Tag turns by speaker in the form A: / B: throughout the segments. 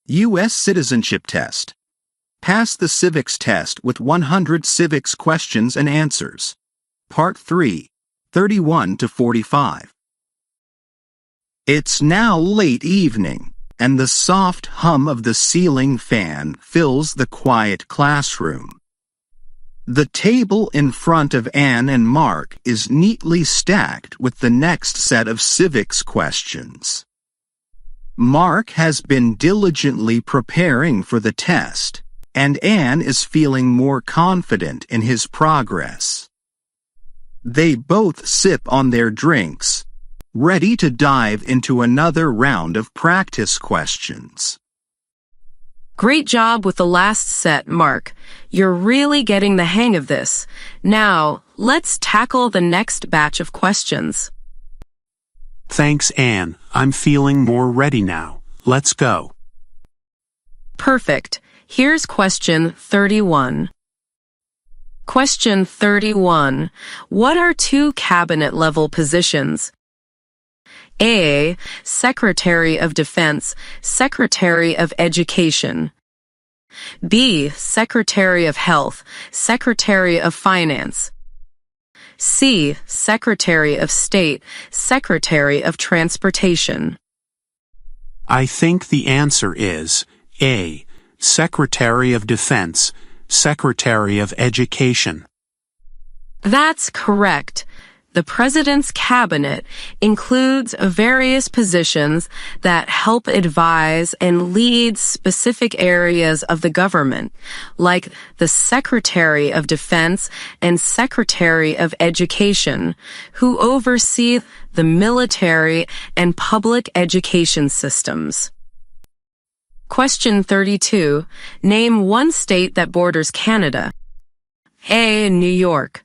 A: U.S. Citizenship Test. Pass the Civics Test with 100 Civics Questions and Answers. Part 3, 31 to 45. It's now late evening, and the soft hum of the ceiling fan fills the quiet classroom. The table in front of Anne and Mark is neatly stacked with the next set of civics questions. Mark has been diligently preparing for the test, and Anne is feeling more confident in his progress. They both sip on their drinks, ready to dive into another round of practice questions.
B: Great job with the last set, Mark. You're really getting the hang of this. Now, let's tackle the next batch of questions.
C: Thanks, Anne. I'm feeling more ready now. Let's go.
B: Perfect. Here's question 31. Question 31. What are two cabinet-level positions? A. Secretary of Defense, Secretary of Education. B. Secretary of Health, Secretary of Finance. C. Secretary of State, Secretary of Transportation.
C: I think the answer is A. Secretary of Defense, Secretary of Education.
B: That's correct. The President's Cabinet includes various positions that help advise and lead specific areas of the government, like the Secretary of Defense and Secretary of Education, who oversee the military and public education systems. Question 32. Name one state that borders Canada. A. New York.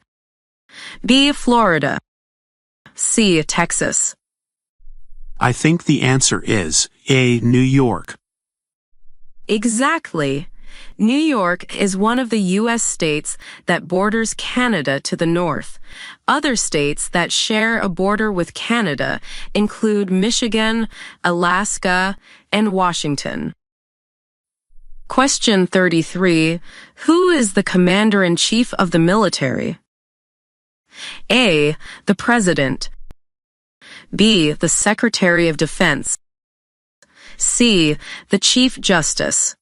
B: B. Florida. C. Texas.
C: I think the answer is A. New York.
B: Exactly. New York is one of the U.S. states that borders Canada to the north. Other states that share a border with Canada include Michigan, Alaska, and Washington. Question 33. Who is the Commander-in-Chief of the military? A. The President. B. The Secretary of Defense. C. The Chief Justice.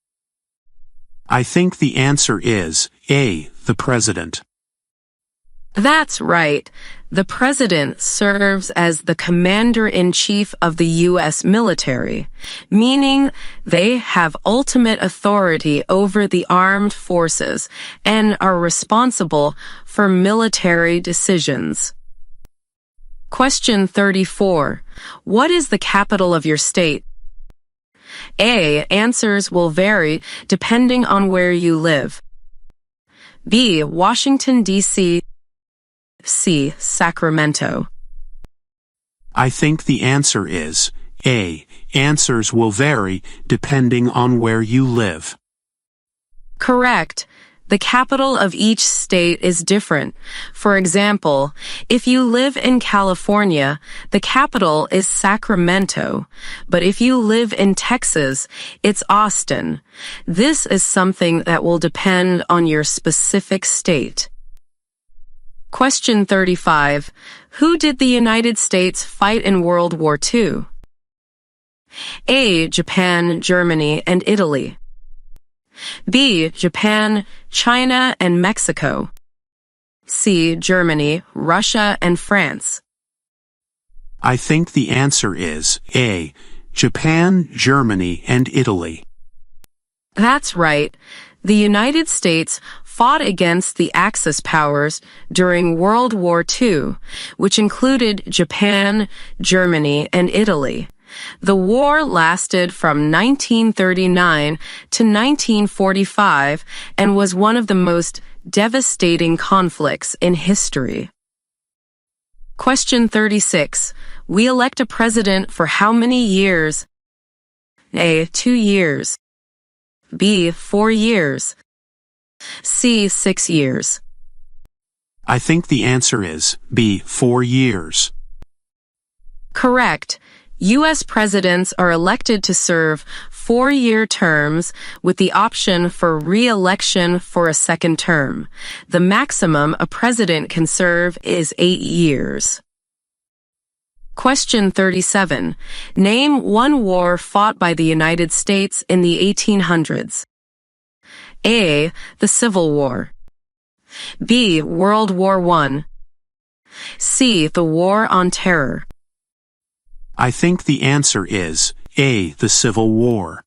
C: I think the answer is A. The President.
B: That's right. The President serves as the Commander-in-Chief of the U.S. military, meaning they have ultimate authority over the armed forces and are responsible for military decisions. Question 34. What is the capital of your state? A. Answers will vary depending on where you live. B. Washington, D.C. C. Sacramento.
C: I think the answer is A. Answers will vary depending on where you live.
B: Correct. The capital of each state is different. For example, if you live in California, the capital is Sacramento. But if you live in Texas, it's Austin. This is something that will depend on your specific state. Question 35. Who did the United States fight in World War II? A. Japan, Germany, and Italy. B. Japan, China, and Mexico. C. Germany, Russia, and France.
C: I think the answer is A. Japan, Germany, and Italy.
B: That's right. The United States fought against the Axis powers during World War II, which included Japan, Germany, and Italy. The war lasted from 1939 to 1945 and was one of the most devastating conflicts in history. Question 36. We elect a president for how many years? A. 2 years. B. 4 years. C. 6 years.
C: I think the answer is B. 4 years.
B: Correct. U.S. presidents are elected to serve 4-year terms with the option for re-election for a second term. The maximum a president can serve is 8 years. Question 37. Name one war fought by the United States in the 1800s. A. The Civil War. B. World War I. C. The War on Terror.
C: I think the answer is A. The Civil War.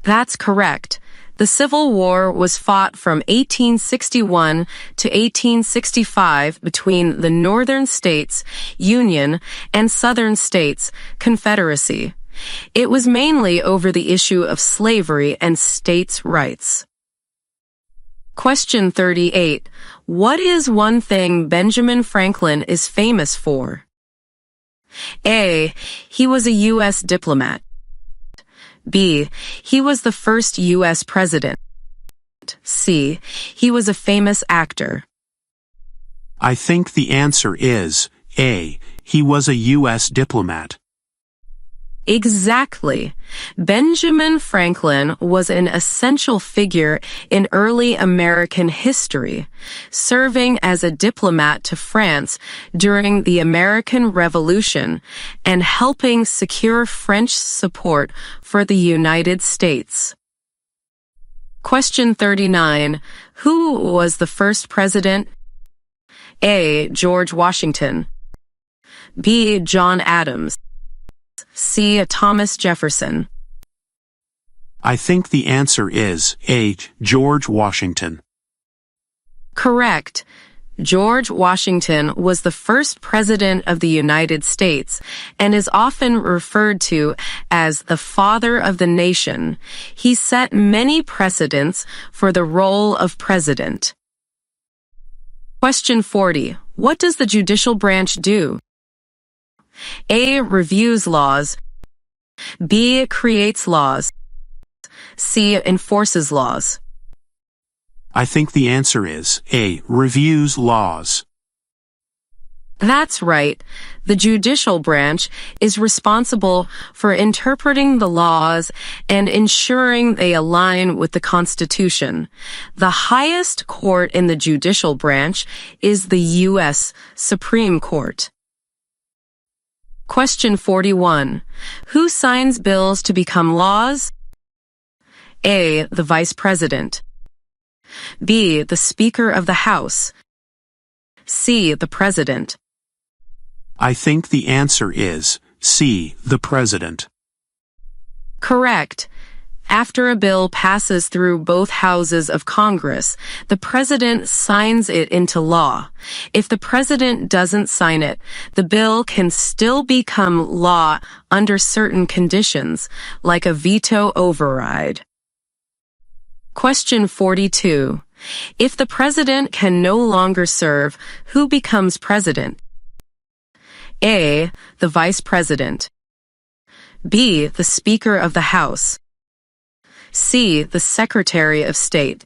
B: That's correct. The Civil War was fought from 1861 to 1865 between the Northern States, Union, and Southern States, Confederacy. It was mainly over the issue of slavery and states' rights. Question 38. What is one thing Benjamin Franklin is famous for? A. He was a U.S. diplomat. B. He was the first U.S. president. C. He was a famous actor.
C: I think the answer is A. He was a U.S. diplomat.
B: Exactly. Benjamin Franklin was an essential figure in early American history, serving as a diplomat to France during the American Revolution and helping secure French support for the United States. Question 39. Who was the first president? A. George Washington. B. John Adams. C. Thomas Jefferson.
C: I think the answer is A. George Washington.
B: Correct. George Washington was the first president of the United States and is often referred to as the father of the nation. He set many precedents for the role of president. Question 40. What does the judicial branch do? A. Reviews laws. B. Creates laws. C. Enforces laws.
C: I think the answer is A. Reviews laws.
B: That's right. The judicial branch is responsible for interpreting the laws and ensuring they align with the Constitution. The highest court in the judicial branch is the U.S. Supreme Court. Question 41. Who signs bills to become laws? A. The Vice President. B. The Speaker of the House. C. The President.
C: I think the answer is C. The President.
B: Correct. After a bill passes through both houses of Congress, the President signs it into law. If the President doesn't sign it, the bill can still become law under certain conditions, like a veto override. Question 42. If the President can no longer serve, who becomes President? A. The Vice President. B. The Speaker of the House. C. The Secretary of State.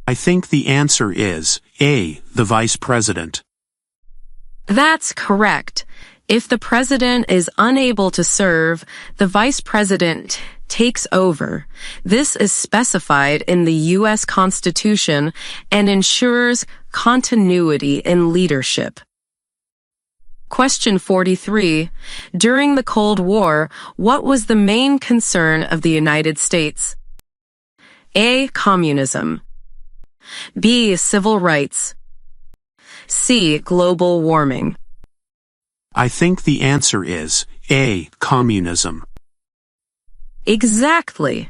C: I think the answer is A. The Vice President.
B: That's correct. If the President is unable to serve, the Vice President takes over. This is specified in the U.S. Constitution and ensures continuity in leadership. Question 43. During the Cold War, what was the main concern of the United States? A. Communism. B. Civil rights. C. Global warming.
C: I think the answer is A. Communism.
B: Exactly.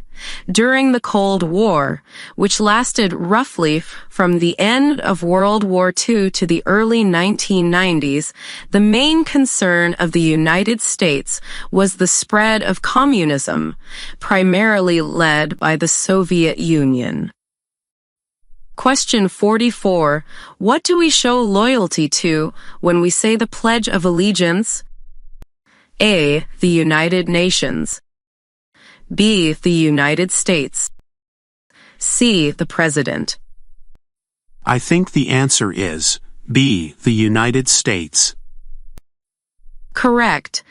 B: During the Cold War, which lasted roughly from the end of World War II to the early 1990s, the main concern of the United States was the spread of communism, primarily led by the Soviet Union. Question 44. What do we show loyalty to when we say the Pledge of Allegiance? A. The United Nations. B. The United States. C. The President.
C: I think the answer is B. The United States.
B: Correct.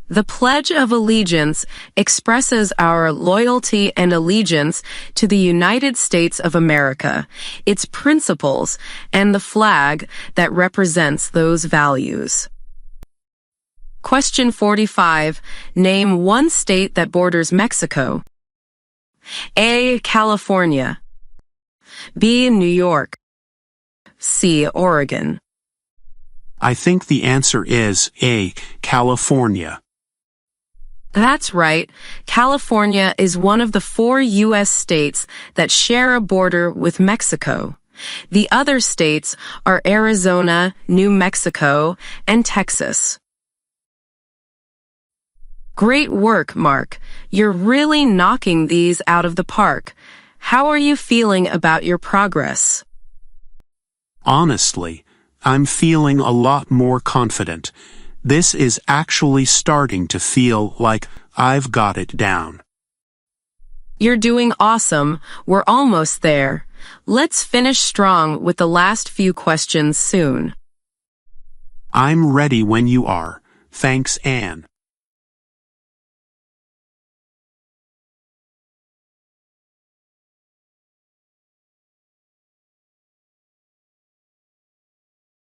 B: The Pledge of Allegiance expresses our loyalty and allegiance to the United States of America, its principles, and the flag that represents those values. Question 45. Name one state that borders Mexico. A. California. B. New York. C. Oregon.
C: I think the answer is A. California.
B: That's right. California is one of the 4 U.S. states that share a border with Mexico. The other states are Arizona, New Mexico, and Texas. Great work, Mark. You're really knocking these out of the park. How are you feeling about your progress?
C: Honestly, I'm feeling a lot more confident. This is actually starting to feel like I've got it down.
B: You're doing awesome. We're almost there. Let's finish strong with the last few questions soon.
C: I'm ready when you are. Thanks, Anne.